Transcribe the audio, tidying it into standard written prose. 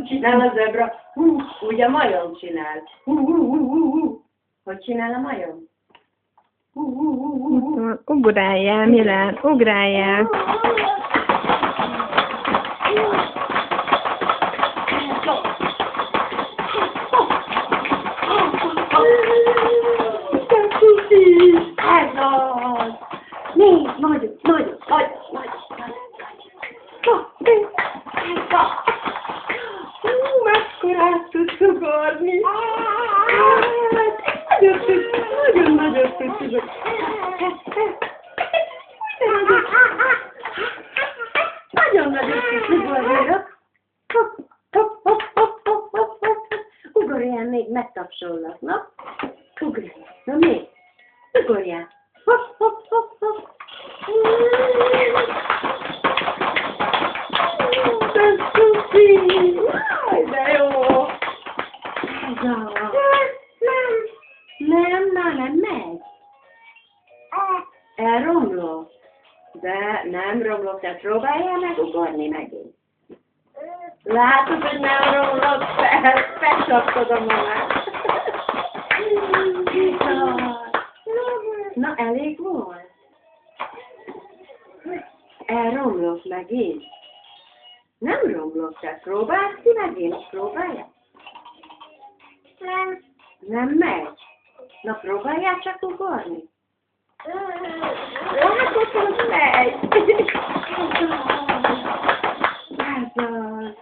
csinál a zebra? Úgy a majom csinál. Hogy csinál a majom? Ugráljál, Milán, ugráljál. Ez az! Nézd, nagyobb. Mekkorát tudsz ugorni! Nagyon nagyot tudsz ugorni! Nagyon nagyot tudsz ugorni! Ugorjál még, megtapsollak, na? Ugorjál, na még? Ugorjál! De jó! Nem megy. Elromlott. De nem romlott, te próbáljál meg ugorni megint. Látod, hogy nem romlott fel, felcsaptad a mamát. Na, elég volt. Elromlott megint. Nem romlott, te próbáld ki megint, próbálja. Nem megy. Na, próbáljál csak ugorni. Látod, hogy megy. Ez az.